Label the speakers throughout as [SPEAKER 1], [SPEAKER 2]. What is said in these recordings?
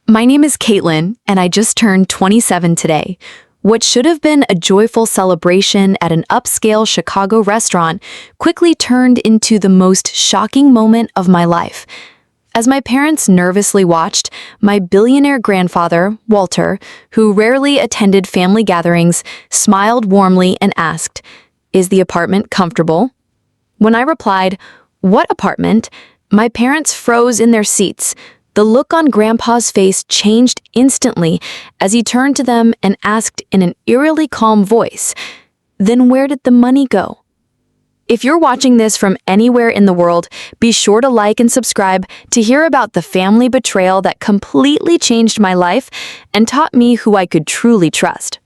[SPEAKER 1] My name is Caitlin, and I just turned 27 today. What should have been a joyful celebration at an upscale Chicago restaurant quickly turned into the most shocking moment of my life. As my parents nervously watched, my billionaire grandfather, Walter, who rarely attended family gatherings, smiled warmly and asked, "Is the apartment comfortable?" When I replied, "What apartment?" my parents froze in their seats. The look on Grandpa's face changed instantly as he turned to them and asked in an eerily calm voice, "Then where did the money go?" If you're watching this from anywhere in the world, be sure to like and subscribe to hear about the family betrayal that completely changed my life and taught me who I could truly trust.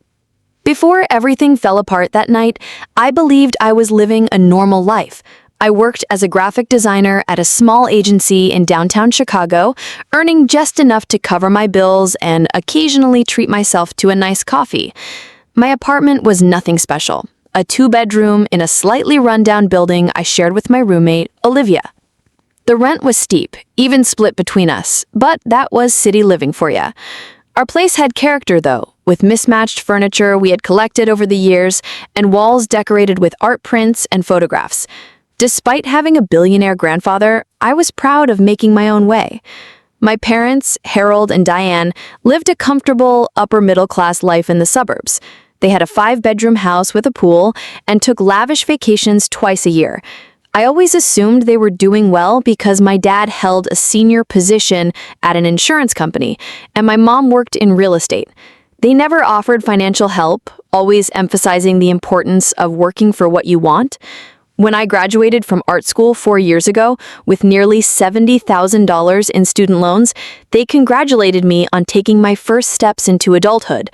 [SPEAKER 1] Before everything fell apart that night, I believed I was living a normal life. I worked as a graphic designer at a small agency in downtown Chicago, earning just enough to cover my bills and occasionally treat myself to a nice coffee. My apartment was nothing special, a two-bedroom in a slightly run-down building I shared with my roommate, Olivia. The rent was steep, even split between us, but that was city living for ya. Our place had character, though, with mismatched furniture we had collected over the years and walls decorated with art prints and photographs. Despite having a billionaire grandfather, I was proud of making my own way. My parents, Harold and Diane, lived a comfortable, upper-middle-class life in the suburbs. They had a 5-bedroom house with a pool and took lavish vacations twice a year. I always assumed they were doing well because my dad held a senior position at an insurance company, and my mom worked in real estate. They never offered financial help, always emphasizing the importance of working for what you want. When I graduated from art school 4 years ago with nearly $70,000 in student loans, they congratulated me on taking my first steps into adulthood.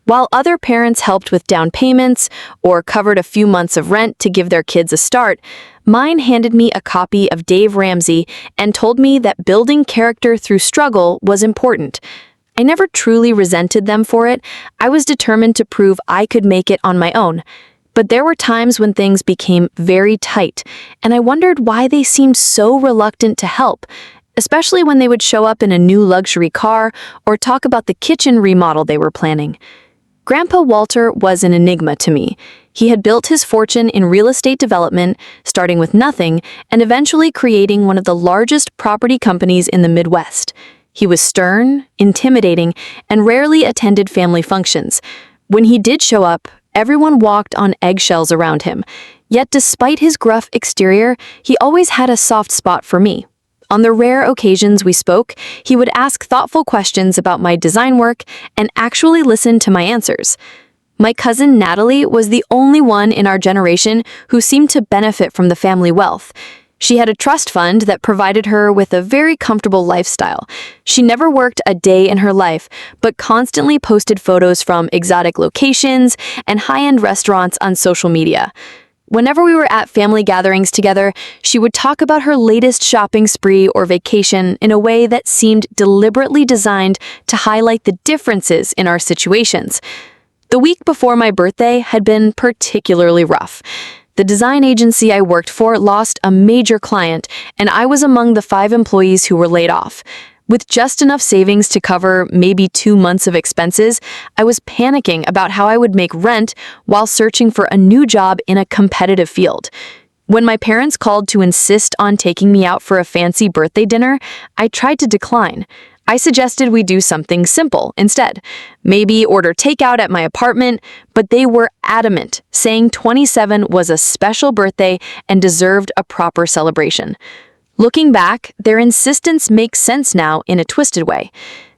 [SPEAKER 1] While other parents helped with down payments or covered a few months of rent to give their kids a start, mine handed me a copy of Dave Ramsey and told me that building character through struggle was important. I never truly resented them for it. I was determined to prove I could make it on my own. But there were times when things became very tight, and I wondered why they seemed so reluctant to help, especially when they would show up in a new luxury car or talk about the kitchen remodel they were planning. Grandpa Walter was an enigma to me. He had built his fortune in real estate development, starting with nothing, and eventually creating one of the largest property companies in the Midwest. He was stern, intimidating, and rarely attended family functions. When he did show up, everyone walked on eggshells around him. Yet despite his gruff exterior, he always had a soft spot for me. On the rare occasions we spoke, he would ask thoughtful questions about my design work and actually listen to my answers. My cousin Natalie was the only one in our generation who seemed to benefit from the family wealth. She had a trust fund that provided her with a very comfortable lifestyle. She never worked a day in her life, but constantly posted photos from exotic locations and high-end restaurants on social media. Whenever we were at family gatherings together, she would talk about her latest shopping spree or vacation in a way that seemed deliberately designed to highlight the differences in our situations. The week before my birthday had been particularly rough. The design agency I worked for lost a major client, and I was among the 5 employees who were laid off. With just enough savings to cover maybe 2 months of expenses, I was panicking about how I would make rent while searching for a new job in a competitive field. When my parents called to insist on taking me out for a fancy birthday dinner, I tried to decline. I suggested we do something simple instead. Maybe order takeout at my apartment, but they were adamant, saying 27 was a special birthday and deserved a proper celebration. Looking back, their insistence makes sense now in a twisted way.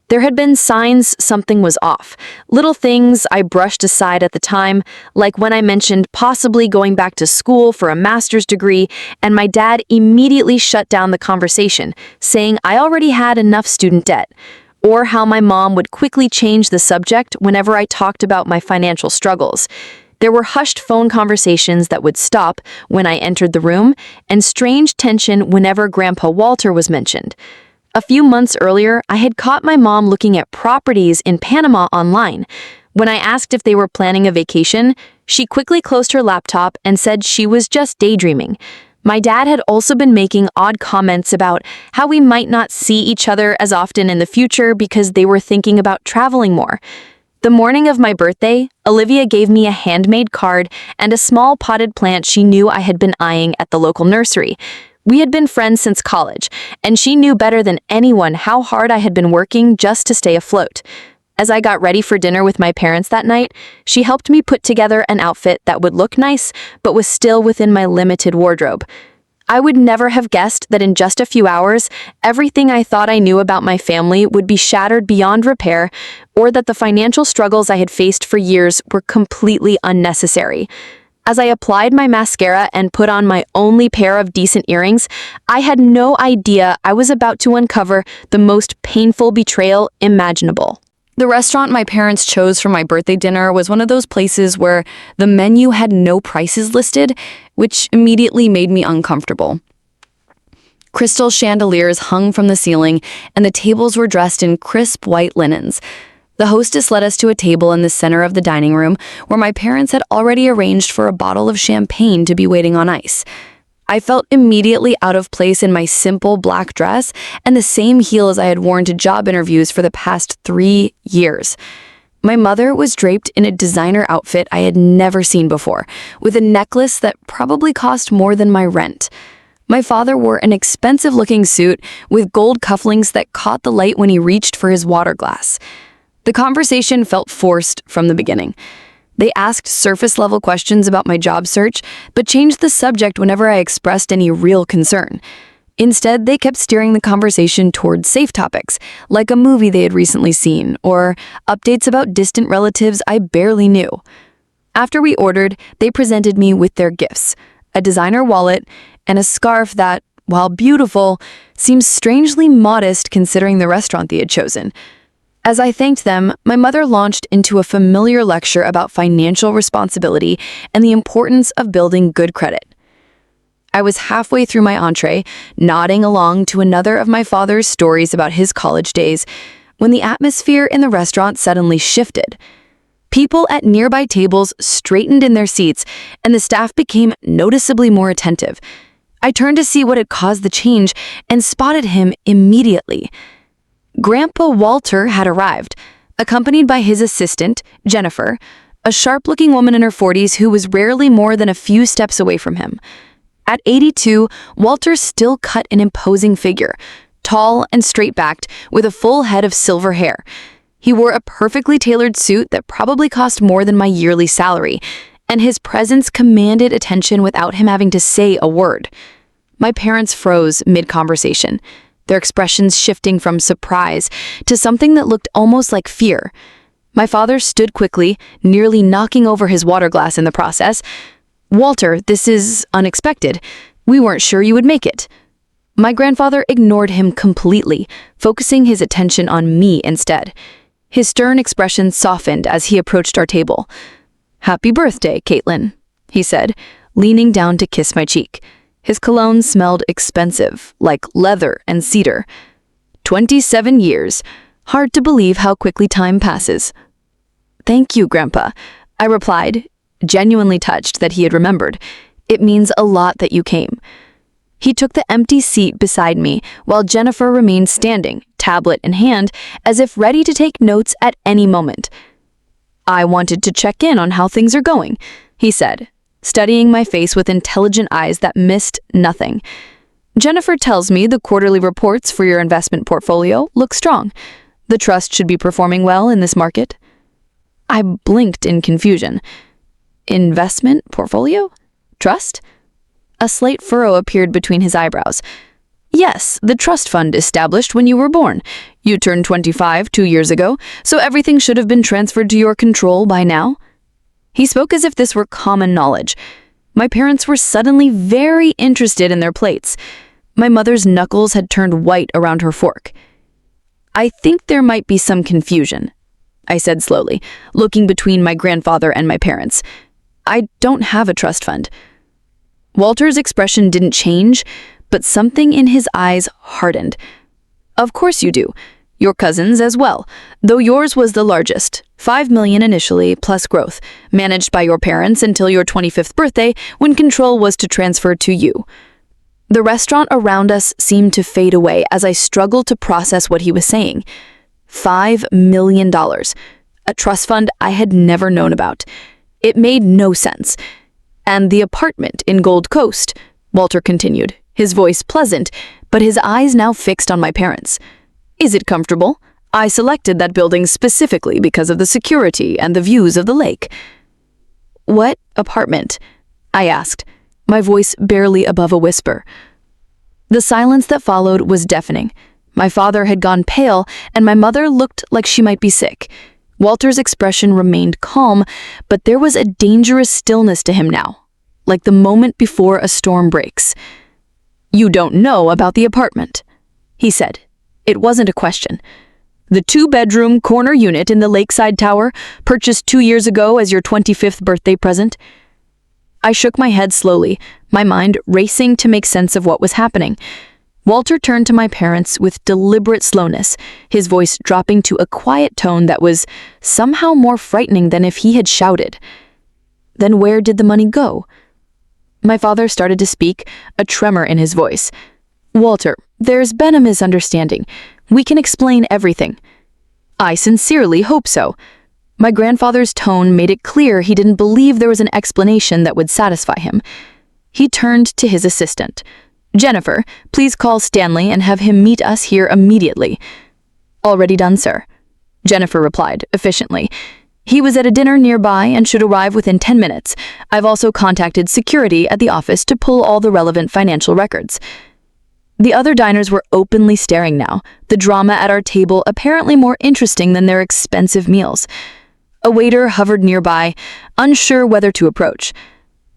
[SPEAKER 1] There had been signs something was off, little things I brushed aside at the time, like when I mentioned possibly going back to school for a master's degree, and my dad immediately shut down the conversation, saying I already had enough student debt, or how my mom would quickly change the subject whenever I talked about my financial struggles. There were hushed phone conversations that would stop when I entered the room, and strange tension whenever Grandpa Walter was mentioned. A few months earlier, I had caught my mom looking at properties in Panama online. When I asked if they were planning a vacation, she quickly closed her laptop and said she was just daydreaming. My dad had also been making odd comments about how we might not see each other as often in the future because they were thinking about traveling more. The morning of my birthday, Olivia gave me a handmade card and a small potted plant she knew I had been eyeing at the local nursery. We had been friends since college, and she knew better than anyone how hard I had been working just to stay afloat. As I got ready for dinner with my parents that night, she helped me put together an outfit that would look nice, but was still within my limited wardrobe. I would never have guessed that in just a few hours, everything I thought I knew about my family would be shattered beyond repair, or that the financial struggles I had faced for years were completely unnecessary. As I applied my mascara and put on my only pair of decent earrings, I had no idea I was about to uncover the most painful betrayal imaginable. The restaurant my parents chose for my birthday dinner was one of those places where the menu had no prices listed, which immediately made me uncomfortable. Crystal chandeliers hung from the ceiling, and the tables were dressed in crisp white linens. The hostess led us to a table in the center of the dining room, where my parents had already arranged for a bottle of champagne to be waiting on ice. I felt immediately out of place in my simple black dress and the same heels I had worn to job interviews for the past 3 years. My mother was draped in a designer outfit I had never seen before, with a necklace that probably cost more than my rent. My father wore an expensive-looking suit with gold cufflinks that caught the light when he reached for his water glass. The conversation felt forced from the beginning. They asked surface-level questions about my job search, but changed the subject whenever I expressed any real concern. Instead, they kept steering the conversation toward safe topics, like a movie they had recently seen, or updates about distant relatives I barely knew. After we ordered, they presented me with their gifts, a designer wallet, and a scarf that, while beautiful, seemed strangely modest considering the restaurant they had chosen. As I thanked them, my mother launched into a familiar lecture about financial responsibility and the importance of building good credit. I was halfway through my entree, nodding along to another of my father's stories about his college days, when the atmosphere in the restaurant suddenly shifted. People at nearby tables straightened in their seats, and the staff became noticeably more attentive. I turned to see what had caused the change and spotted him immediately. Grandpa Walter had arrived, accompanied by his assistant, Jennifer, a sharp-looking woman in her 40s who was rarely more than a few steps away from him. At 82, Walter still cut an imposing figure, tall and straight-backed, with a full head of silver hair. He wore a perfectly tailored suit that probably cost more than my yearly salary, and his presence commanded attention without him having to say a word. My parents froze mid-conversation, their expressions shifting from surprise to something that looked almost like fear. My father stood quickly, nearly knocking over his water glass in the process. "Walter, this is unexpected. We weren't sure you would make it." My grandfather ignored him completely, focusing his attention on me instead. His stern expression softened as he approached our table. "Happy birthday, Caitlin," he said, leaning down to kiss my cheek. His cologne smelled expensive, like leather and cedar. 27 years. Hard to believe how quickly time passes. "Thank you, Grandpa," I replied, genuinely touched that he had remembered. "It means a lot that you came." He took the empty seat beside me while Jennifer remained standing, tablet in hand, as if ready to take notes at any moment. "I wanted to check in on how things are going," he said, studying my face with intelligent eyes that missed nothing. "Jennifer tells me the quarterly reports for your investment portfolio look strong. The trust should be performing well in this market." I blinked in confusion. "Investment portfolio? Trust?" A slight furrow appeared between his eyebrows. "Yes, the trust fund established when you were born. You turned 25 2 years ago, so everything should have been transferred to your control by now." He spoke as if this were common knowledge. My parents were suddenly very interested in their plates. My mother's knuckles had turned white around her fork. "I think there might be some confusion," I said slowly, looking between my grandfather and my parents. "I don't have a trust fund." Walter's expression didn't change, but something in his eyes hardened. "Of course you do. Your cousins as well, though yours was the largest, $5 million initially plus growth, managed by your parents until your 25th birthday when control was to transfer to you. The restaurant around us seemed to fade away as I struggled to process what he was saying. $5 million. A trust fund I had never known about. It made no sense. And the apartment in Gold Coast, Walter continued, his voice pleasant, but his eyes now fixed on my parents. Is it comfortable? I selected that building specifically because of the security and the views of the lake. What apartment? I asked, my voice barely above a whisper. The silence that followed was deafening. My father had gone pale, and my mother looked like she might be sick. Walter's expression remained calm, but there was a dangerous stillness to him now, like the moment before a storm breaks. You don't know about the apartment, he said. It wasn't a question. The 2-bedroom corner unit in the Lakeside Tower, purchased 2 years ago as your 25th birthday present. I shook my head slowly, my mind racing to make sense of what was happening. Walter turned to my parents with deliberate slowness, his voice dropping to a quiet tone that was somehow more frightening than if he had shouted. Then where did the money go? My father started to speak, a tremor in his voice. Walter, there's been a misunderstanding. We can explain everything. I sincerely hope so. My grandfather's tone made it clear he didn't believe there was an explanation that would satisfy him. He turned to his assistant. Jennifer, please call Stanley and have him meet us here immediately. Already done, sir. Jennifer replied, efficiently. He was at a dinner nearby and should arrive within 10 minutes. I've also contacted security at the office to pull all the relevant financial records. The other diners were openly staring now, the drama at our table apparently more interesting than their expensive meals. A waiter hovered nearby, unsure whether to approach.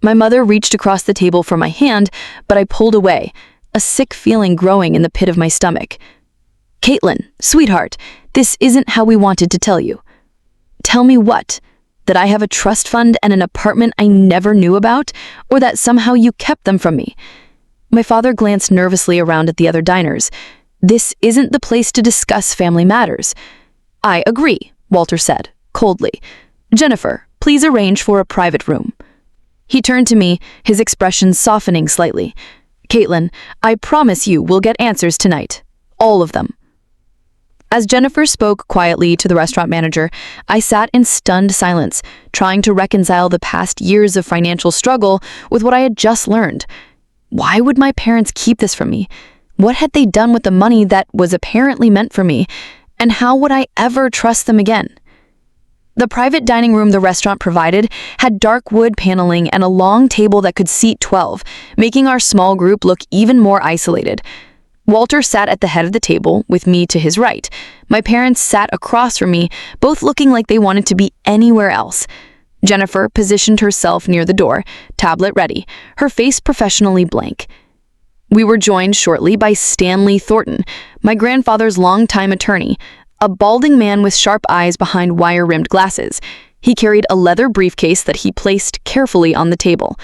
[SPEAKER 1] My mother reached across the table for my hand, but I pulled away, a sick feeling growing in the pit of my stomach. Caitlin, sweetheart, this isn't how we wanted to tell you. Tell me what? That I have a trust fund and an apartment I never knew about, or that somehow you kept them from me? My father glanced nervously around at the other diners. This isn't the place to discuss family matters. I agree, Walter said, coldly. Jennifer, please arrange for a private room. He turned to me, his expression softening slightly. Caitlin, I promise you we'll get answers tonight. All of them. As Jennifer spoke quietly to the restaurant manager, I sat in stunned silence, trying to reconcile the past years of financial struggle with what I had just learned. Why would my parents keep this from me? What had they done with the money that was apparently meant for me? And how would I ever trust them again? The private dining room the restaurant provided had dark wood paneling and a long table that could seat 12, making our small group look even more isolated. Walter sat at the head of the table, with me to his right. My parents sat across from me, both looking like they wanted to be anywhere else. Jennifer positioned herself near the door, tablet ready, her face professionally blank. We were joined shortly by Stanley Thornton, my grandfather's longtime attorney, a balding man with sharp eyes behind wire-rimmed glasses. He carried a leather briefcase that he placed carefully on the table.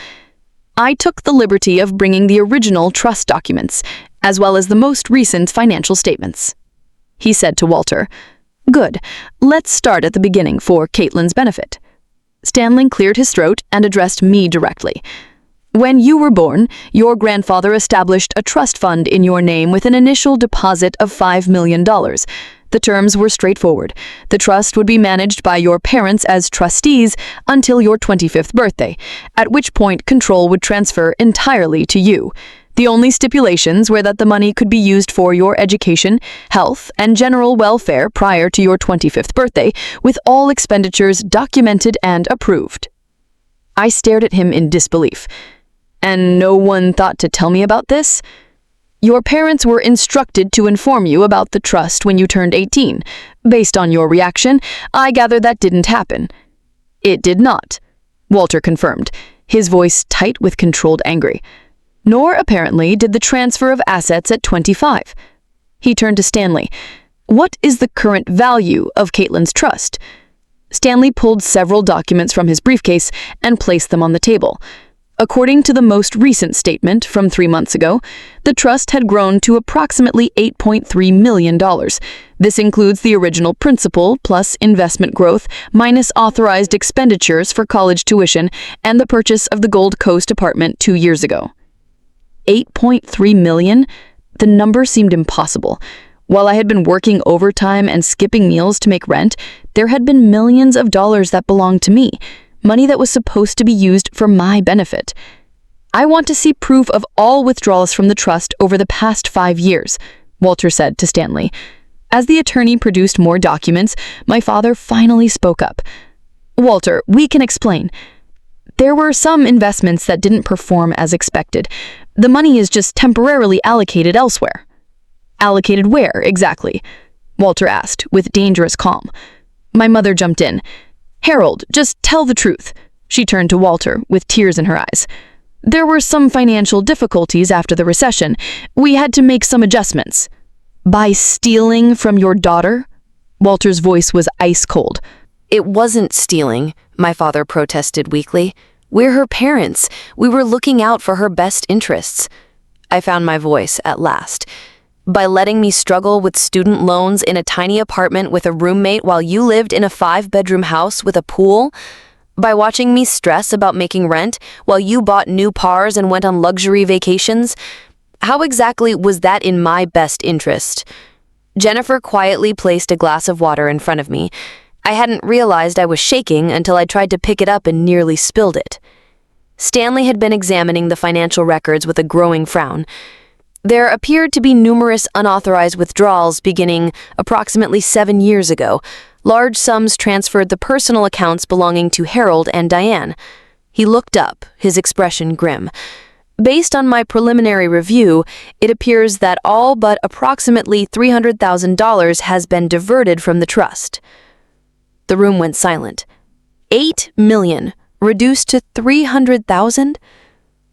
[SPEAKER 1] I took the liberty of bringing the original trust documents, as well as the most recent financial statements. He said to Walter, Good, let's start at the beginning for Caitlin's benefit. Stanley cleared his throat and addressed me directly. When you were born, your grandfather established a trust fund in your name with an initial deposit of $5 million. The terms were straightforward. The trust would be managed by your parents as trustees until your 25th birthday, at which point control would transfer entirely to you. The only stipulations were that the money could be used for your education, health, and general welfare prior to your 25th birthday, with all expenditures documented and approved. I stared at him in disbelief. And no one thought to tell me about this? Your parents were instructed to inform you about the trust when you turned 18. Based on your reaction, I gather that didn't happen. It did not, Walter confirmed, his voice tight with controlled anger. Nor, apparently, did the transfer of assets at 25. He turned to Stanley. What is the current value of Caitlin's trust? Stanley pulled several documents from his briefcase and placed them on the table. According to the most recent statement from 3 months ago, the trust had grown to approximately $8.3 million. This includes the original principal plus investment growth minus authorized expenditures for college tuition and the purchase of the Gold Coast apartment 2 years ago.
[SPEAKER 2] 8.3 million? The number seemed impossible. While I had been working overtime and skipping meals to make rent, there had been millions of dollars that belonged to me, money that was supposed to be used for my benefit. "I want to see proof of all withdrawals from the trust over the past 5 years," Walter said to Stanley. As the attorney produced more documents, my father finally spoke up. "Walter, we can explain. There were some investments that didn't perform as expected. The money is just temporarily allocated elsewhere." "Allocated where, exactly?" Walter asked, with dangerous calm. My mother jumped in. "Harold, just tell the truth." She turned to Walter, with tears in her eyes. "There were some financial difficulties after the recession. We had to make some adjustments." "By stealing from your daughter?" Walter's voice was ice cold.
[SPEAKER 1] "It wasn't stealing," my father protested weakly. "We're her parents. We were looking out for her best interests." I found my voice at last. "By letting me struggle with student loans in a tiny apartment with a roommate while you lived in a 5-bedroom house with a pool? By watching me stress about making rent while you bought new cars and went on luxury vacations? How exactly was that in my best interest?" Jennifer quietly placed a glass of water in front of me. I hadn't realized I was shaking until I tried to pick it up and nearly spilled it. Stanley had been examining the financial records with a growing frown. There appeared to be numerous unauthorized withdrawals beginning approximately 7 years ago. Large sums transferred the personal accounts belonging to Harold and Diane. He looked up, his expression grim. "Based on my preliminary review, it appears that all but approximately $300,000 has been diverted from the trust." The room went silent. 8 million, reduced to 300,000?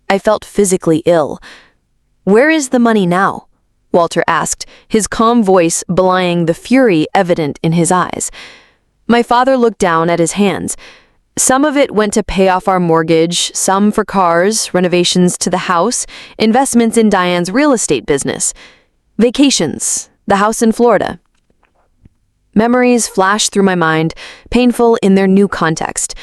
[SPEAKER 1] I felt physically ill. "Where is the money now?" Walter asked, his calm voice belying the fury evident in his eyes. My father looked down at his hands. "Some of it went to pay off our mortgage, some for cars, renovations to the house, investments in Diane's real estate business, vacations, the house in Florida." Memories flashed through my mind, painful in their new context.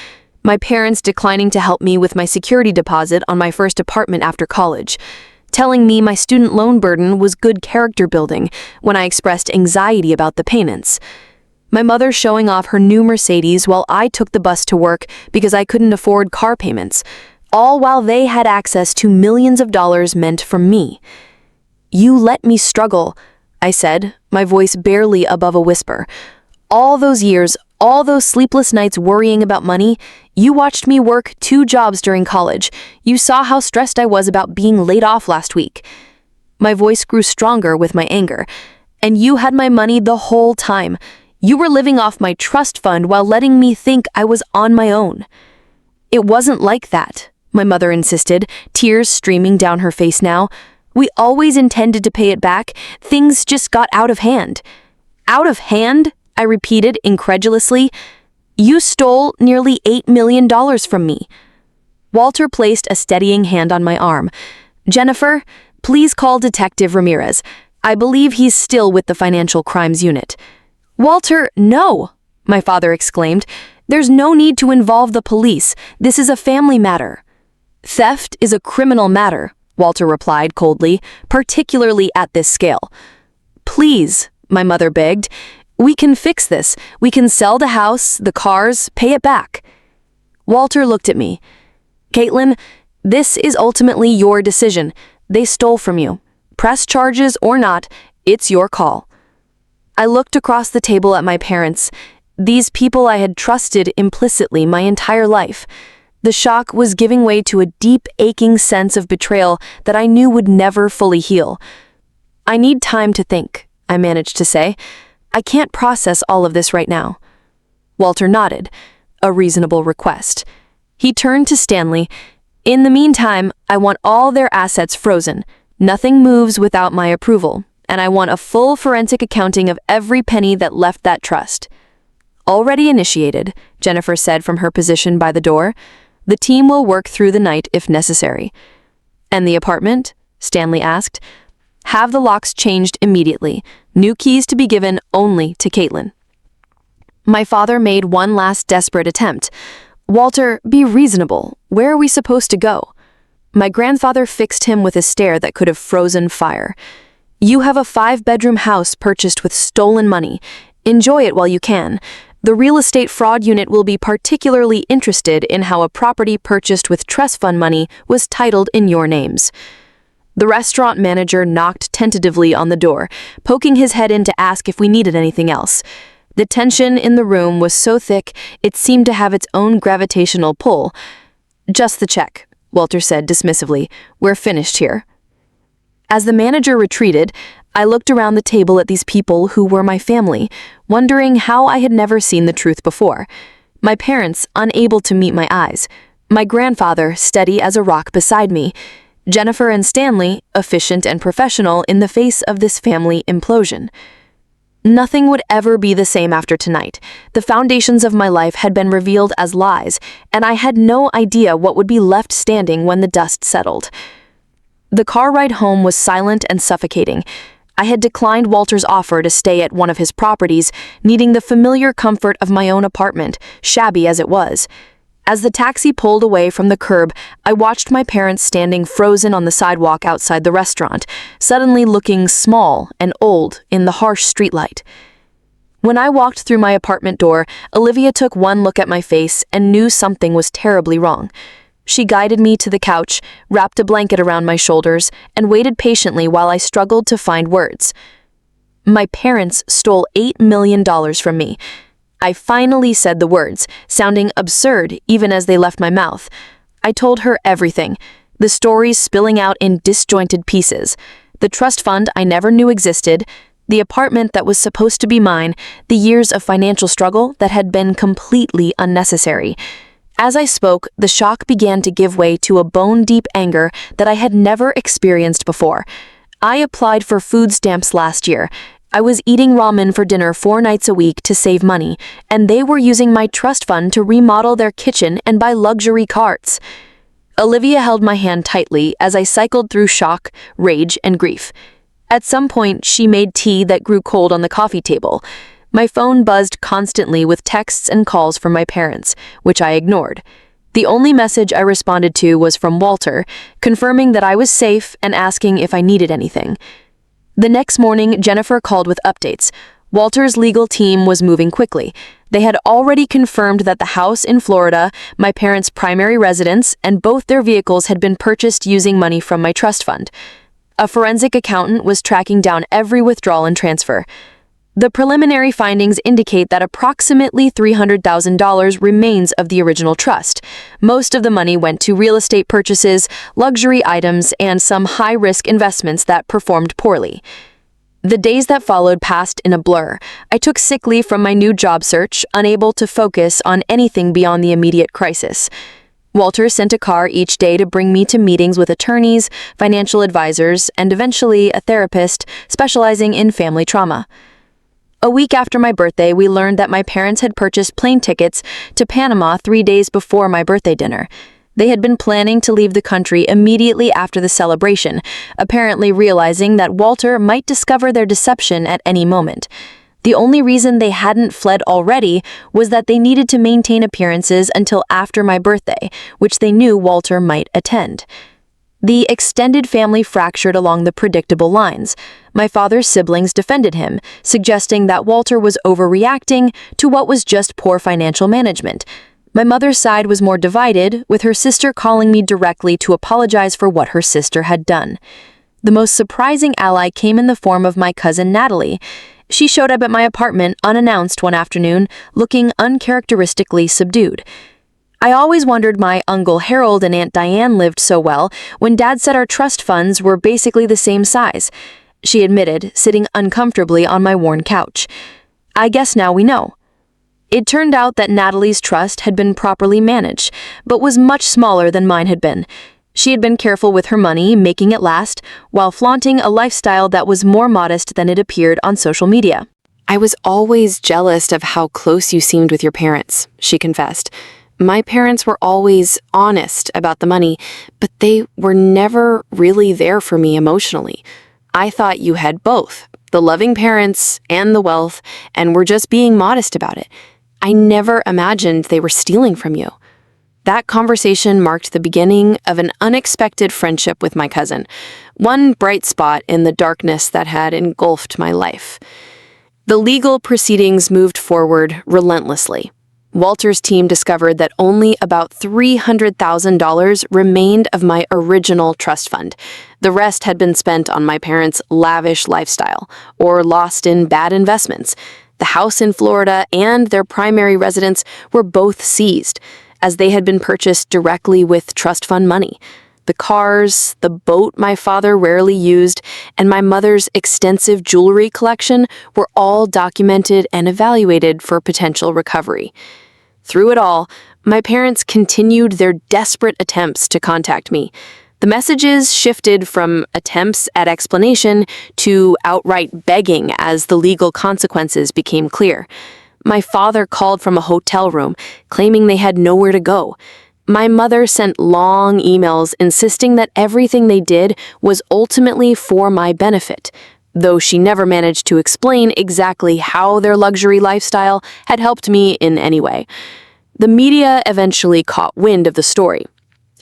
[SPEAKER 1] My parents declining to help me with my security deposit on my first apartment after college, telling me my student loan burden was good character building when I expressed anxiety about the payments. My mother showing off her new Mercedes while I took the bus to work because I couldn't afford car payments, all while they had access to millions of dollars meant for me. "You let me struggle," I said, my voice barely above a whisper. "All those years, all those sleepless nights worrying about money, you watched me work 2 jobs during college. You saw how stressed I was about being laid off last week." My voice grew stronger with my anger. "And you had my money the whole time. You were living off my trust fund while letting me think I was on my own." "It wasn't like that," my mother insisted, tears streaming down her face now. "We always intended to pay it back. Things just got out of hand." "Out of hand?" I repeated incredulously. "You stole nearly $8 million from me." Walter placed a steadying hand on my arm. "Jennifer, please call Detective Ramirez. I believe he's still with the Financial Crimes Unit." "Walter, no!" my father exclaimed. "There's no need to involve the police. This is a family matter." "Theft is a criminal matter," Walter replied coldly, "particularly at this scale." "Please," my mother begged, "we can fix this. We can sell the house, the cars, pay it back." Walter looked at me. "Caitlin, this is ultimately your decision. They stole from you. Press charges or not, it's your call." I looked across the table at my parents, these people I had trusted implicitly my entire life. The shock was giving way to a deep, aching sense of betrayal that I knew would never fully heal. "I need time to think," I managed to say. "I can't process all of this right now." Walter nodded, a reasonable request. He turned to Stanley. "In the meantime, I want all their assets frozen. Nothing moves without my approval, and I want a full forensic accounting of every penny that left that trust." "Already initiated," Jennifer said from her position by the door. "The team will work through the night if necessary." "And the apartment?" Stanley asked. "Have the locks changed immediately. New keys to be given only to Caitlin." My father made one last desperate attempt. "Walter, be reasonable. Where are we supposed to go?" My grandfather fixed him with a stare that could have frozen fire. "You have a 5-bedroom house purchased with stolen money. Enjoy it while you can. The real estate fraud unit will be particularly interested in how a property purchased with trust fund money was titled in your names." The restaurant manager knocked tentatively on the door, poking his head in to ask if we needed anything else. The tension in the room was so thick it seemed to have its own gravitational pull. "Just the check," Walter said dismissively. "We're finished here." As the manager retreated, I looked around the table at these people who were my family, wondering how I had never seen the truth before. My parents, unable to meet my eyes. My grandfather, steady as a rock beside me. Jennifer and Stanley, efficient and professional in the face of this family implosion. Nothing would ever be the same after tonight. The foundations of my life had been revealed as lies, and I had no idea what would be left standing when the dust settled. The car ride home was silent and suffocating. I had declined Walter's offer to stay at one of his properties, needing the familiar comfort of my own apartment, shabby as it was. As the taxi pulled away from the curb, I watched my parents standing frozen on the sidewalk outside the restaurant, suddenly looking small and old in the harsh streetlight. When I walked through my apartment door, Olivia took one look at my face and knew something was terribly wrong. She guided me to the couch, wrapped a blanket around my shoulders, and waited patiently while I struggled to find words. My parents stole $8 million from me. I finally said the words, sounding absurd even as they left my mouth. I told her everything, the stories spilling out in disjointed pieces, the trust fund I never knew existed, the apartment that was supposed to be mine, the years of financial struggle that had been completely unnecessary. As I spoke, the shock began to give way to a bone-deep anger that I had never experienced before. I applied for food stamps last year. I was eating ramen for dinner 4 nights a week to save money, and they were using my trust fund to remodel their kitchen and buy luxury carts. Olivia held my hand tightly as I cycled through shock, rage, and grief. At some point, she made tea that grew cold on the coffee table. My phone buzzed constantly with texts and calls from my parents, which I ignored. The only message I responded to was from Walter, confirming that I was safe and asking if I needed anything. The next morning, Jennifer called with updates. Walter's legal team was moving quickly. They had already confirmed that the house in Florida, my parents' primary residence, and both their vehicles had been purchased using money from my trust fund. A forensic accountant was tracking down every withdrawal and transfer. The preliminary findings indicate that approximately $300,000 remains of the original trust. Most of the money went to real estate purchases, luxury items, and some high-risk investments that performed poorly. The days that followed passed in a blur. I took sick leave from my new job search, unable to focus on anything beyond the immediate crisis. Walter sent a car each day to bring me to meetings with attorneys, financial advisors, and eventually a therapist specializing in family trauma. A week after my birthday, we learned that my parents had purchased plane tickets to Panama 3 days before my birthday dinner. They had been planning to leave the country immediately after the celebration, apparently realizing that Walter might discover their deception at any moment. The only reason they hadn't fled already was that they needed to maintain appearances until after my birthday, which they knew Walter might attend. The extended family fractured along the predictable lines. My father's siblings defended him, suggesting that Walter was overreacting to what was just poor financial management. My mother's side was more divided, with her sister calling me directly to apologize for what her sister had done. The most surprising ally came in the form of my cousin Natalie. She showed up at my apartment unannounced one afternoon, looking uncharacteristically subdued. I always wondered my Uncle Harold and Aunt Diane lived so well when Dad said our trust funds were basically the same size, she admitted, sitting uncomfortably on my worn couch. I guess now we know. It turned out that Natalie's trust had been properly managed, but was much smaller than mine had been. She had been careful with her money, making it last, while flaunting a lifestyle that was more modest than it appeared on social media.
[SPEAKER 3] "I was always jealous of how close you seemed with your parents," she confessed. "My parents were always honest about the money, but they were never really there for me emotionally. I thought you had both, the loving parents and the wealth, and were just being modest about it. I never imagined they were stealing from you." That conversation marked the beginning of an unexpected friendship with my cousin, one bright spot in the darkness that had engulfed my life. The legal proceedings moved forward relentlessly. Walter's team discovered that only about $300,000 remained of my original trust fund. The rest had been spent on my parents' lavish lifestyle or lost in bad investments. The house in Florida and their primary residence were both seized, as they had been purchased directly with trust fund money. The cars, the boat my father rarely used, and my mother's extensive jewelry collection were all documented and evaluated for potential recovery. Through it all, my parents continued their desperate attempts to contact me. The messages shifted from attempts at explanation to outright begging as the legal consequences became clear. My father called from a hotel room, claiming they had nowhere to go. My mother sent long emails insisting that everything they did was ultimately for my benefit, though she never managed to explain exactly how their luxury lifestyle had helped me in any way. The media eventually caught wind of the story.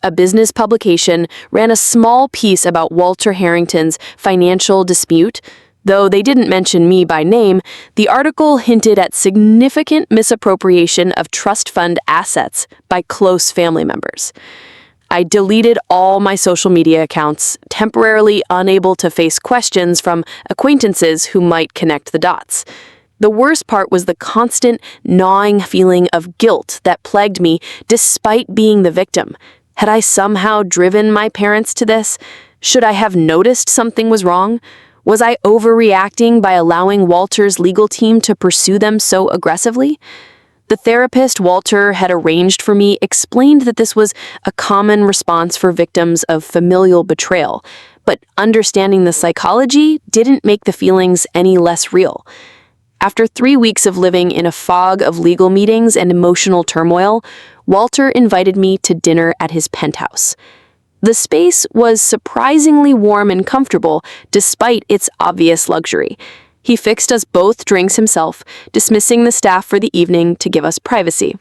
[SPEAKER 3] A business publication ran a small piece about Walter Harrington's financial dispute. Though they didn't mention me by name, the article hinted at significant misappropriation of trust fund assets by close family members. I deleted all my social media accounts, temporarily unable to face questions from acquaintances who might connect the dots. The worst part was the constant, gnawing feeling of guilt that plagued me despite being the victim. Had I somehow driven my parents to this? Should I have noticed something was wrong? Was I overreacting by allowing Walter's legal team to pursue them so aggressively? The therapist Walter had arranged for me explained that this was a common response for victims of familial betrayal, but understanding the psychology didn't make the feelings any less real. After 3 weeks of living in a fog of legal meetings and emotional turmoil, Walter invited me to dinner at his penthouse. The space was surprisingly warm and comfortable despite its obvious luxury. He fixed us both drinks himself, dismissing the staff for the evening to give us privacy.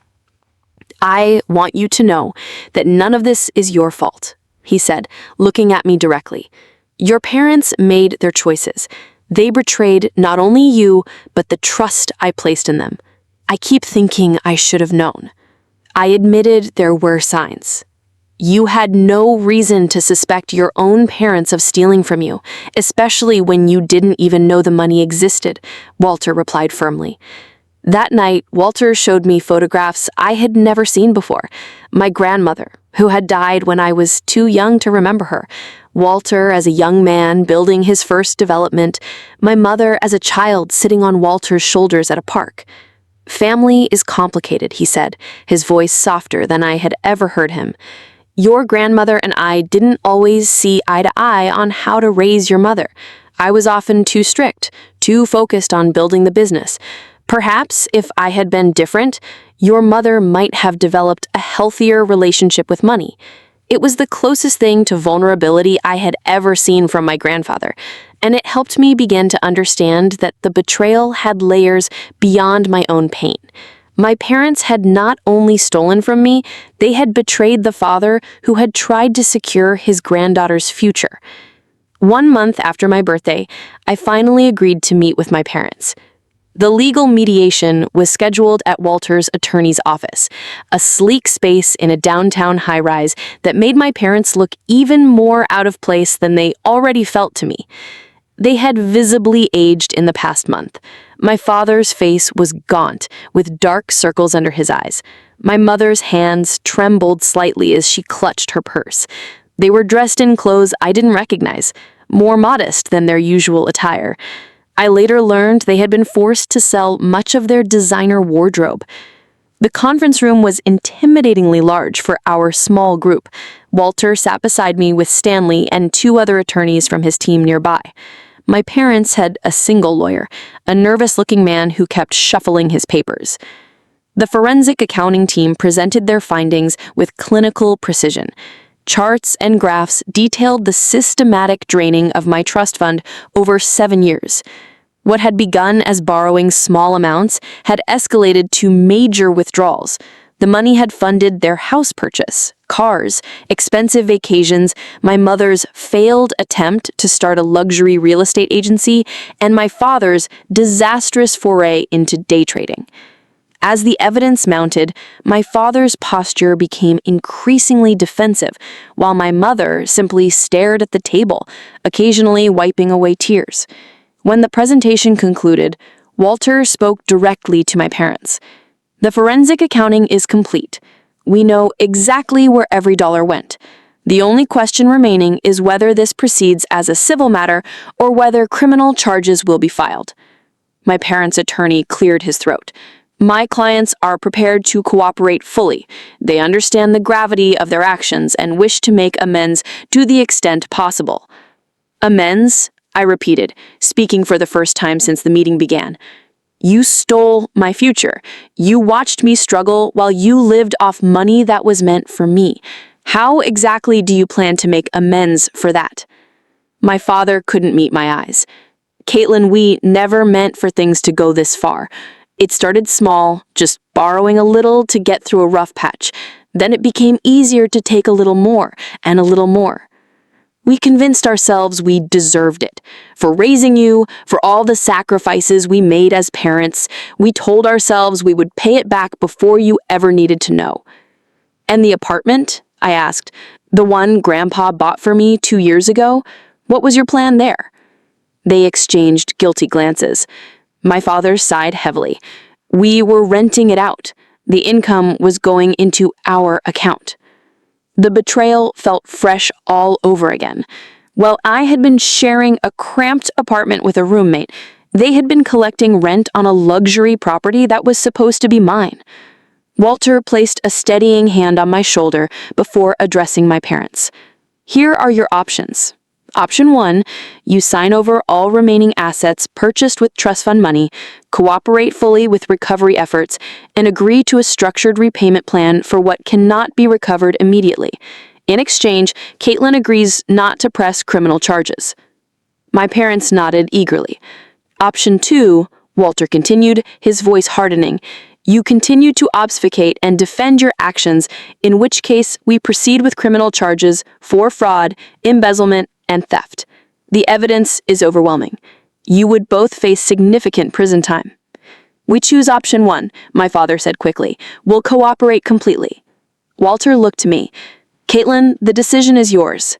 [SPEAKER 3] "I want you to know that none of this is your fault," he said, looking at me directly. "Your parents made their choices. They betrayed not only you, but the trust I placed in them. I keep thinking I should have known. I admitted there were signs. You had no reason to suspect your own parents of stealing from you, especially when you didn't even know the money existed," Walter replied firmly. That night, Walter showed me photographs I had never seen before. My grandmother, who had died when I was too young to remember her, Walter as a young man building his first development, my mother as a child sitting on Walter's shoulders at a park. "Family is complicated," he said, his voice softer than I had ever heard him. "Your grandmother and I didn't always see eye to eye on how to raise your mother. I was often too strict, too focused on building the business. Perhaps if I had been different, your mother might have developed a healthier relationship with money." It was the closest thing to vulnerability I had ever seen from my grandfather, and it helped me begin to understand that the betrayal had layers beyond my own pain. My parents had not only stolen from me, they had betrayed the father who had tried to secure his granddaughter's future. 1 month after my birthday, I finally agreed to meet with my parents. The legal mediation was scheduled at Walter's attorney's office, a sleek space in a downtown high-rise that made my parents look even more out of place than they already felt to me. They had visibly aged in the past month. My father's face was gaunt, with dark circles under his eyes. My mother's hands trembled slightly as she clutched her purse. They were dressed in clothes I didn't recognize, more modest than their usual attire. I later learned they had been forced to sell much of their designer wardrobe. The conference room was intimidatingly large for our small group. Walter sat beside me with Stanley and 2 other attorneys from his team nearby. My parents had a single lawyer, a nervous-looking man who kept shuffling his papers. The forensic accounting team presented their findings with clinical precision. Charts and graphs detailed the systematic draining of my trust fund over 7 years. What had begun as borrowing small amounts had escalated to major withdrawals.
[SPEAKER 2] The money had funded their house purchase, cars, expensive vacations, my mother's failed attempt to start a luxury real estate agency, and my father's disastrous foray into day trading. As the evidence mounted, my father's posture became increasingly defensive, while my mother simply stared at the table, occasionally wiping away tears. When the presentation concluded, Walter spoke directly to my parents. "The forensic accounting is complete. We know exactly where every dollar went. The only question remaining is whether this proceeds as a civil matter or whether criminal charges will be filed." My parents' attorney cleared his throat. "My clients are prepared to cooperate fully. They understand the gravity of their actions and wish to make amends to the extent possible." "Amends?" I repeated, speaking for the first time since the meeting began. "You stole my future. You watched me struggle while you lived off money that was meant for me. How exactly do you plan to make amends for that?" My father couldn't meet my eyes. "Caitlin, we never meant for things to go this far. It started small, just borrowing a little to get through a rough patch. Then it became easier to take a little more and a little more. We convinced ourselves we deserved it. For raising you, for all the sacrifices we made as parents, we told ourselves we would pay it back before you ever needed to know." "And the apartment?" I asked. "The one Grandpa bought for me 2 years ago? What was your plan there?" They exchanged guilty glances. My father sighed heavily. "We were renting it out. The income was going into our account." The betrayal felt fresh all over again. While I had been sharing a cramped apartment with a roommate, they had been collecting rent on a luxury property that was supposed to be mine. Walter placed a steadying hand on my shoulder before addressing my parents. "Here are your options. Option 1, you sign over all remaining assets purchased with trust fund money, cooperate fully with recovery efforts, and agree to a structured repayment plan for what cannot be recovered immediately. In exchange, Caitlin agrees not to press criminal charges." My parents nodded eagerly. "Option 2, Walter continued, his voice hardening, you continue to obfuscate and defend your actions, in which case we proceed with criminal charges for fraud, embezzlement, and theft. The evidence is overwhelming. You would both face significant prison time." "We choose option 1, my father said quickly. "We'll cooperate completely." Walter looked to me. "Caitlin, the decision is yours."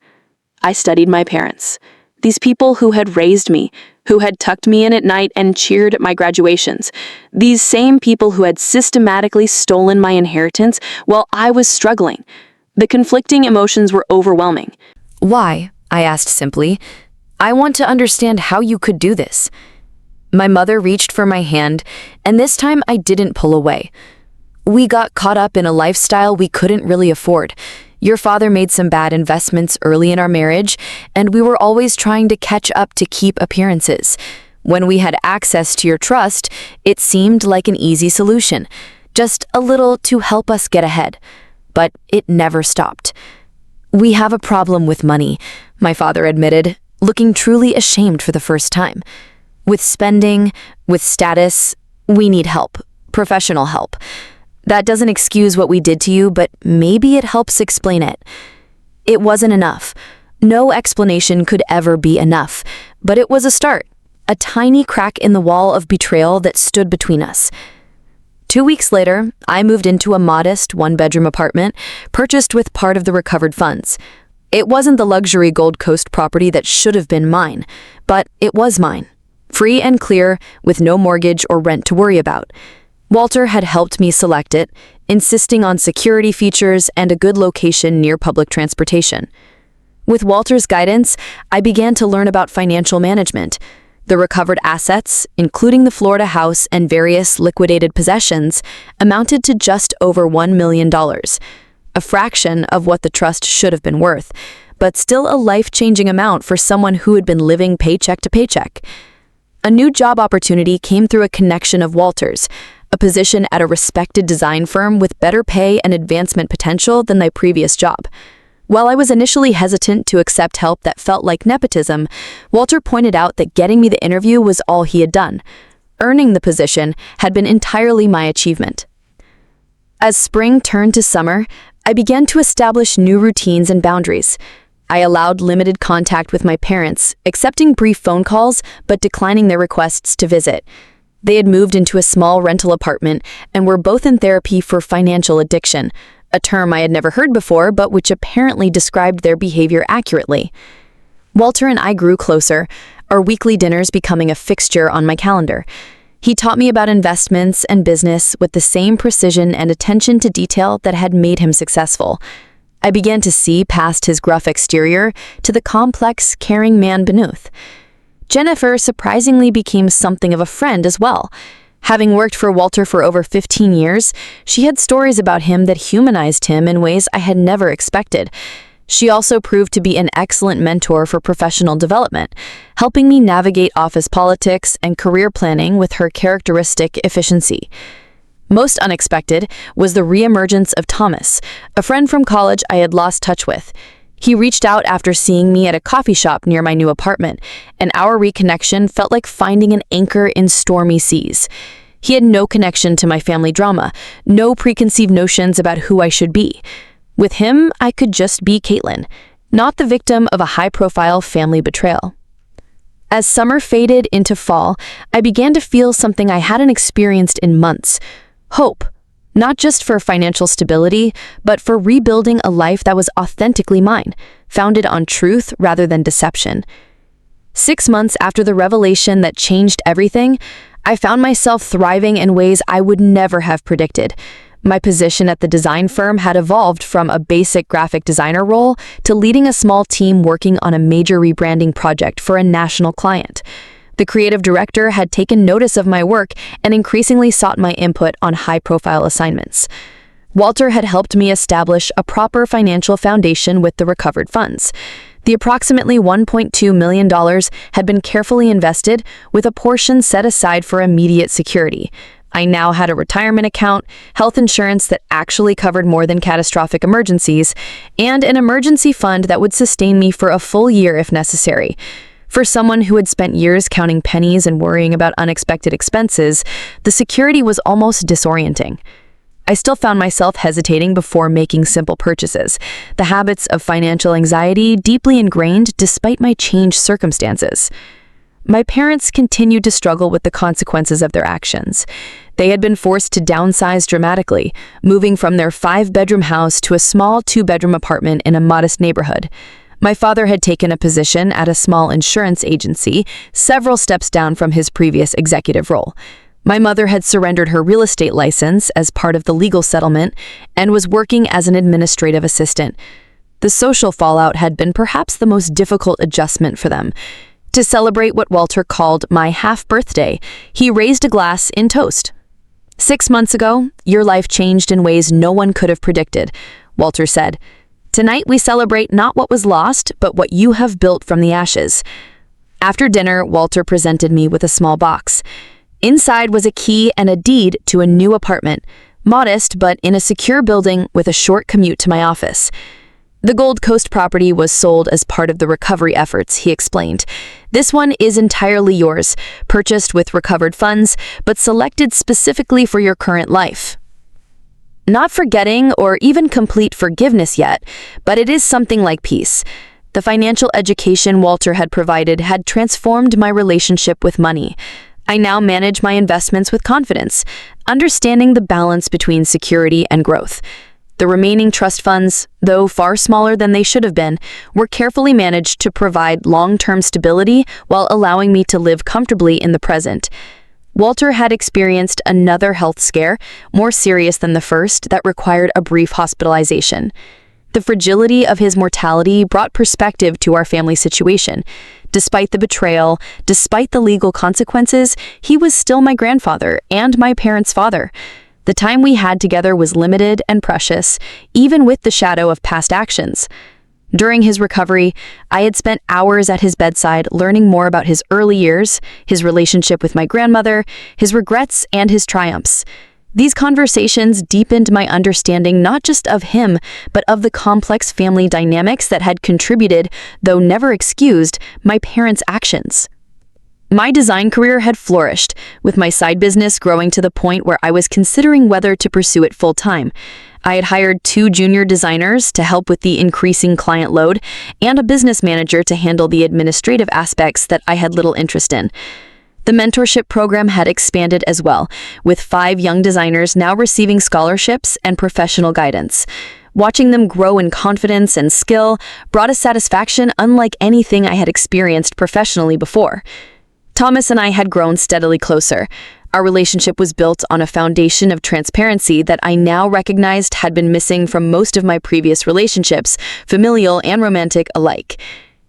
[SPEAKER 2] I studied my parents. These people who had raised me, who had tucked me in at night and cheered at my graduations. These same people who had systematically stolen my inheritance while I was struggling. The conflicting emotions were overwhelming.
[SPEAKER 1] "Why?" I asked simply. "I want to understand how you could do this." My mother reached for my hand, and this time I didn't pull away. "We got caught up in a lifestyle we couldn't really afford. Your father made some bad investments early in our marriage, and we were always trying to catch up to keep appearances. When we had access to your trust, it seemed like an easy solution, just a little to help us get ahead. But it never stopped. We have a problem with money," my father admitted, looking truly ashamed for the first time. "With spending, with status, we need help, professional help. That doesn't excuse what we did to you, but maybe it helps explain it." It wasn't enough. No explanation could ever be enough, but it was a start, a tiny crack in the wall of betrayal that stood between us. 2 weeks later, I moved into a modest one-bedroom apartment purchased with part of the recovered funds. It wasn't the luxury Gold Coast property that should have been mine, but it was mine, free and clear, with no mortgage or rent to worry about. Walter had helped me select it, insisting on security features and a good location near public transportation. With Walter's guidance, I began to learn about financial management. The recovered assets, including the Florida house and various liquidated possessions, amounted to just over $1 million, a fraction of what the trust should have been worth, but still a life-changing amount for someone who had been living paycheck to paycheck. A new job opportunity came through a connection of Walter's, a position at a respected design firm with better pay and advancement potential than my previous job. While I was initially hesitant to accept help that felt like nepotism, Walter pointed out that getting me the interview was all he had done. Earning the position had been entirely my achievement.
[SPEAKER 2] As spring turned to summer, I began to establish new routines and boundaries. I allowed limited contact with my parents, accepting brief phone calls but declining their requests to visit. They had moved into a small rental apartment and were both in therapy for financial addiction, a term I had never heard before but which apparently described their behavior accurately. Walter and I grew closer, our weekly dinners becoming a fixture on my calendar. He taught me about investments and business with the same precision and attention to detail that had made him successful. I began to see past his gruff exterior to the complex, caring man beneath. Jennifer surprisingly became something of a friend as well. Having worked for Walter for over 15 years, she had stories about him that humanized him in ways I had never expected. She also proved to be an excellent mentor for professional development, helping me navigate office politics and career planning with her characteristic efficiency. Most unexpected was the reemergence of Thomas, a friend from college I had lost touch with. He reached out after seeing me at a coffee shop near my new apartment, and our reconnection felt like finding an anchor in stormy seas. He had no connection to my family drama, no preconceived notions about who I should be. With him, I could just be Caitlin, not the victim of a high-profile family betrayal. As summer faded into fall, I began to feel something I hadn't experienced in months: hope, not just for financial stability, but for rebuilding a life that was authentically mine, founded on truth rather than deception. 6 months after the revelation that changed everything, I found myself thriving in ways I would never have predicted. My position at the design firm had evolved from a basic graphic designer role to leading a small team working on a major rebranding project for a national client. The creative director had taken notice of my work and increasingly sought my input on high-profile assignments. Walter had helped me establish a proper financial foundation with the recovered funds. The approximately $1.2 million had been carefully invested, with a portion set aside for immediate security. I now had a retirement account, health insurance that actually covered more than catastrophic emergencies, and an emergency fund that would sustain me for a full year if necessary. For someone who had spent years counting pennies and worrying about unexpected expenses, the security was almost disorienting. I still found myself hesitating before making simple purchases, the habits of financial anxiety deeply ingrained despite my changed circumstances. My parents continued to struggle with the consequences of their actions. They had been forced to downsize dramatically, moving from their 5-bedroom house to a small 2-bedroom apartment in a modest neighborhood. My father had taken a position at a small insurance agency, several steps down from his previous executive role. My mother had surrendered her real estate license as part of the legal settlement and was working as an administrative assistant. The social fallout had been perhaps the most difficult adjustment for them. To celebrate what Walter called my half-birthday, he raised a glass in toast. 6 months ago, your life changed in ways no one could have predicted, Walter said. Tonight we celebrate not what was lost, but what you have built from the ashes. After dinner, Walter presented me with a small box. Inside was a key and a deed to a new apartment, modest but in a secure building with a short commute to my office. The Gold Coast property was sold as part of the recovery efforts, he explained. This one is entirely yours, purchased with recovered funds, but selected specifically for your current life. Not forgetting or even complete forgiveness yet, but it is something like peace. The financial education Walter had provided had transformed my relationship with money. I now manage my investments with confidence, understanding the balance between security and growth. The remaining trust funds, though far smaller than they should have been, were carefully managed to provide long-term stability while allowing me to live comfortably in the present. Walter had experienced another health scare, more serious than the first, that required a brief hospitalization. The fragility of his mortality brought perspective to our family situation. Despite the betrayal, despite the legal consequences, he was still my grandfather and my parents' father. The time we had together was limited and precious, even with the shadow of past actions. During his recovery, I had spent hours at his bedside learning more about his early years, his relationship with my grandmother, his regrets, and his triumphs. These conversations deepened my understanding not just of him, but of the complex family dynamics that had contributed, though never excused, my parents' actions. My design career had flourished, with my side business growing to the point where I was considering whether to pursue it full-time. I had hired 2 junior designers to help with the increasing client load and a business manager to handle the administrative aspects that I had little interest in. The mentorship program had expanded as well, with 5 young designers now receiving scholarships and professional guidance. Watching them grow in confidence and skill brought a satisfaction unlike anything I had experienced professionally before. Thomas and I had grown steadily closer. Our relationship was built on a foundation of transparency that I now recognized had been missing from most of my previous relationships, familial and romantic alike.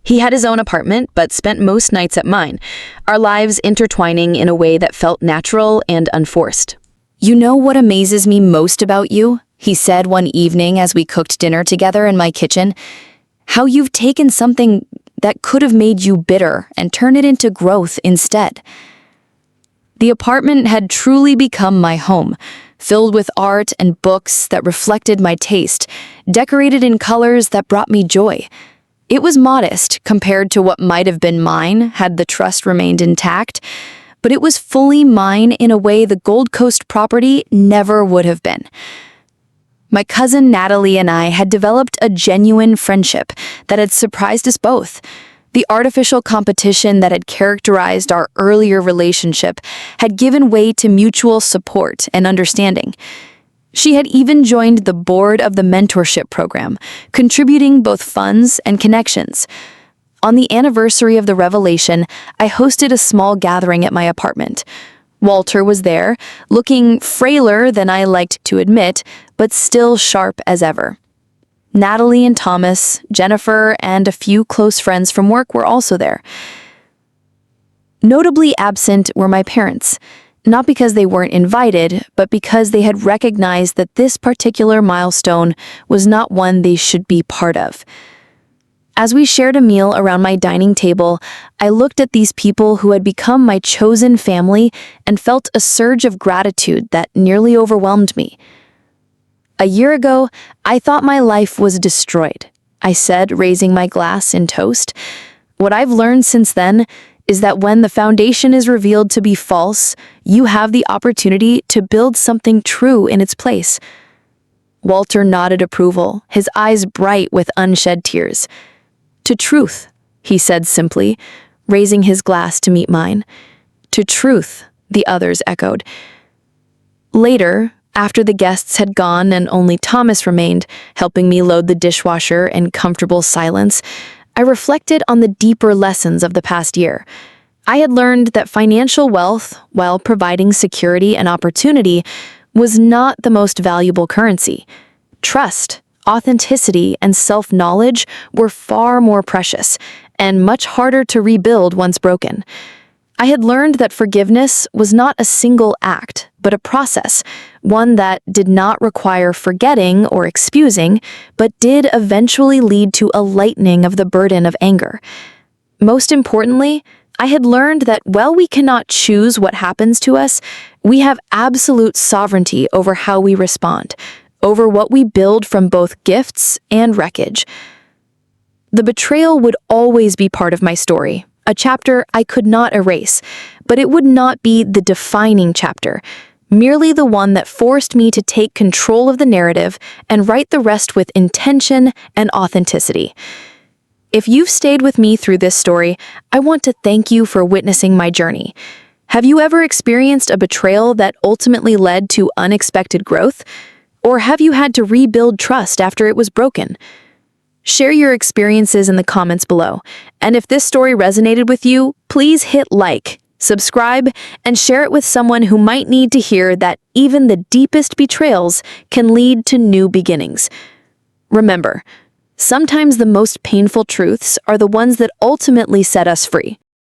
[SPEAKER 2] He had his own apartment, but spent most nights at mine, our lives intertwining in a way that felt natural and unforced.
[SPEAKER 1] "You know what amazes me most about you?" he said one evening as we cooked dinner together in my kitchen. "How you've taken something that could have made you bitter and turned it into growth instead." The apartment had truly become my home, filled with art and books that reflected my taste, decorated in colors that brought me joy. It was modest compared to what might have been mine had the trust remained intact, but it was fully mine in a way the Gold Coast property never would have been. My cousin Natalie and I had developed a genuine friendship that had surprised us both. The artificial competition that had characterized our earlier relationship had given way to mutual support and understanding. She had even joined the board of the mentorship program, contributing both funds and connections. On the anniversary of the revelation, I hosted a small gathering at my apartment. Walter was there, looking frailer than I liked to admit, but still sharp as ever. Natalie and Thomas, Jennifer, and a few close friends from work were also there. Notably absent were my parents, not because they weren't invited, but because they had recognized that this particular milestone was not one they should be part of. As we shared a meal around my dining table, I looked at these people who had become my chosen family and felt a surge of gratitude that nearly overwhelmed me. "A year ago, I thought my life was destroyed," I said, raising my glass in toast. "What I've learned since then is that when the foundation is revealed to be false, you have the opportunity to build something true in its place." Walter nodded approval, his eyes bright with unshed tears. "To truth," he said simply, raising his glass to meet mine. "To truth," the others echoed. Later, after the guests had gone and only Thomas remained, helping me load the dishwasher in comfortable silence, I reflected on the deeper lessons of the past year. I had learned that financial wealth, while providing security and opportunity, was not the most valuable currency. Trust, authenticity, and self-knowledge were far more precious and much harder to rebuild once broken. I had learned that forgiveness was not a single act, but a process, one that did not require forgetting or excusing, but did eventually lead to a lightening of the burden of anger. Most importantly, I had learned that while we cannot choose what happens to us, we have absolute sovereignty over how we respond, over what we build from both gifts and wreckage. The betrayal would always be part of my story, a chapter I could not erase, but it would not be the defining chapter, merely the one that forced me to take control of the narrative and write the rest with intention and authenticity. If you've stayed with me through this story, I want to thank you for witnessing my journey. Have you ever experienced a betrayal that ultimately led to unexpected growth? Or have you had to rebuild trust after it was broken? Share your experiences in the comments below. And if this story resonated with you, please hit like, subscribe, and share it with someone who might need to hear that even the deepest betrayals can lead to new beginnings. Remember, sometimes the most painful truths are the ones that ultimately set us free.